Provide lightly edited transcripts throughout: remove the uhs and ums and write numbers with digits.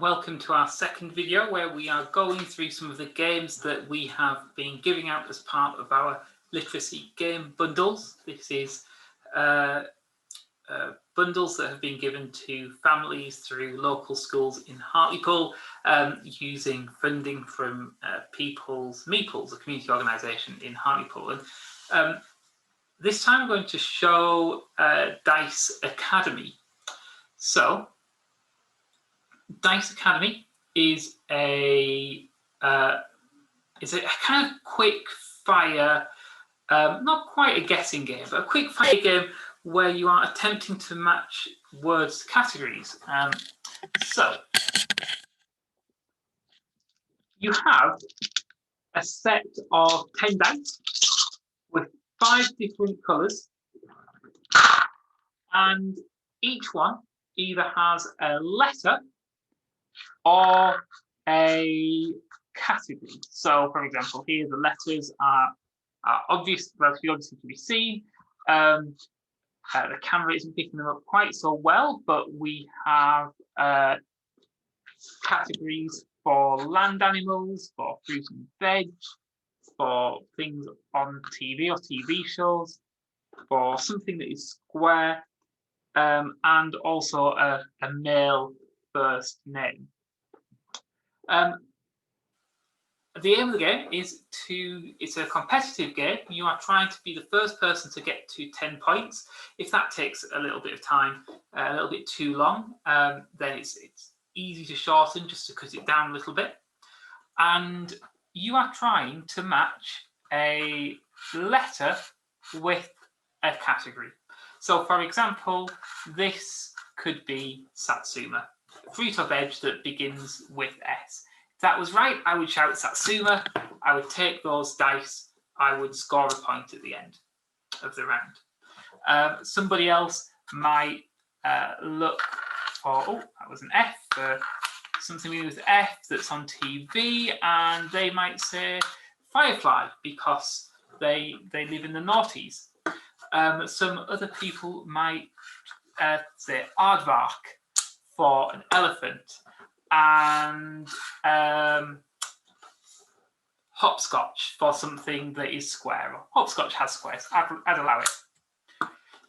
welcome to our second video where we are going through some of the games that we have been giving out as part of our literacy game bundles. This is bundles that have been given to families through local schools in Hartlepool using funding from Meeples, a community organisation in Hartlepool. And this time I'm going to show Dice Academy. So Dice Academy is a kind of quick fire, not quite a guessing game, but a quick fire game where you are attempting to match words to categories. So you have a set of 10 dice with 5 different colours, and each one either has a letter or a category. So, for example, here the letters are obvious, relatively obvious to be seen. The camera isn't picking them up quite so well, but we have categories for land animals, for fruit and veg, for things on TV or TV shows, for something that is square, and also a male first name. The aim of the game is it's a competitive game. You are trying to be the first person to get to 10 points. If that takes a little bit of time, a little bit too long, then it's easy to shorten just to cut it down a little bit. And you are trying to match a letter with a category. So, for example, this could be Satsuma, a fruit or veg that begins with S. If that was right, I would shout Satsuma, I would take those dice, I would score a point at the end of the round. Somebody else might look for, oh, that was an F, for something with F that's on TV, and they might say Firefly because they live in the noughties. Some other people might say aardvark for an elephant, and hopscotch for something that is square. Hopscotch has squares. I'd allow it.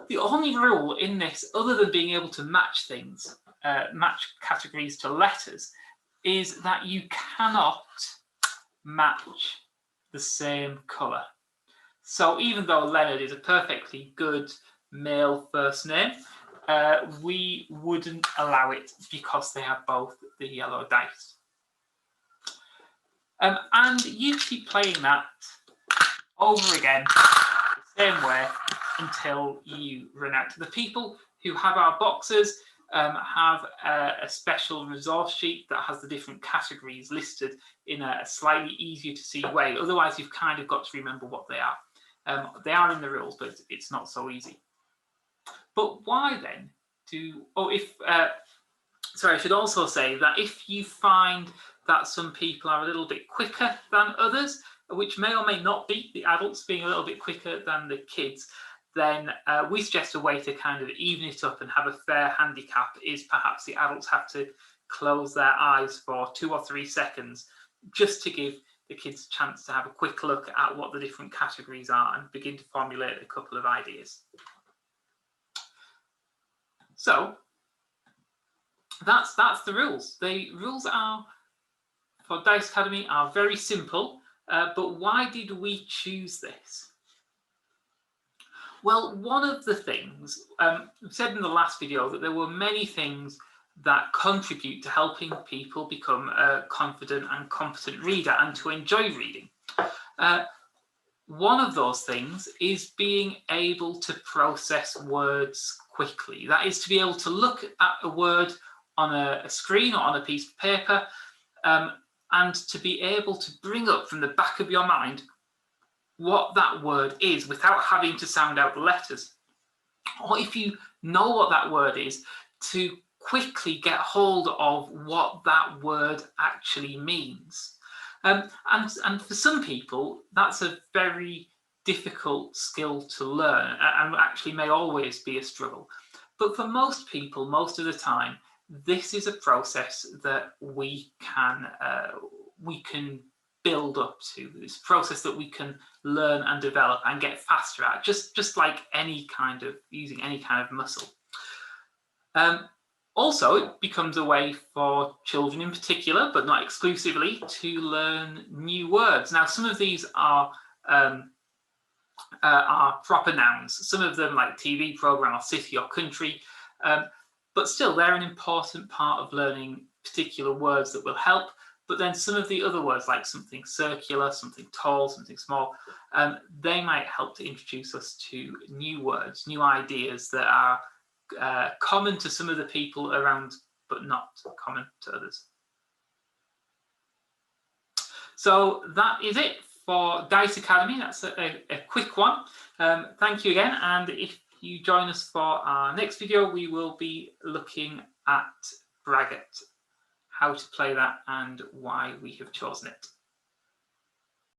The only rule in this, other than being able to match things, match categories to letters, is that you cannot match the same colour. So even though Leonard is a perfectly good male first name, we wouldn't allow it because they have both the yellow dice. And you keep playing that over again, the same way, until you run out. The people who have our boxes have a special resource sheet that has the different categories listed in a slightly easier to see way. Otherwise, you've kind of got to remember what they are. They are in the rules, but it's not so easy. But why then sorry, I should also say that if you find that some people are a little bit quicker than others, which may or may not be the adults being a little bit quicker than the kids, then we suggest a way to kind of even it up and have a fair handicap is perhaps the adults have to close their eyes for 2 or 3 seconds just to give the kids a chance to have a quick look at what the different categories are and begin to formulate a couple of ideas. So that's the rules. The rules are for Dice Academy are very simple, but why did we choose this? Well, one of the things, we said in the last video that there were many things that contribute to helping people become a confident and competent reader and to enjoy reading. One of those things is being able to process words quickly. That is to be able to look at a word on a screen or on a piece of paper and to be able to bring up from the back of your mind what that word is without having to sound out the letters. Or if you know what that word is, to quickly get hold of what that word actually means. And for some people, that's a very difficult skill to learn and actually may always be a struggle. But for most people, most of the time, this is a process that we can build up to. This process that we can learn and develop and get faster at, just like any kind of using any kind of muscle. Also, it becomes a way for children in particular, but not exclusively, to learn new words. Now, some of these are proper nouns. Some of them, like TV program or city or country, but still they're an important part of learning particular words that will help. But then some of the other words, like something circular, something tall, something small, they might help to introduce us to new words, new ideas that are common to some of the people around, but not common to others. So that is it for Dice Academy. That's a quick one. Thank you again, and if you join us for our next video, we will be looking at bracket, how to play that and why we have chosen it.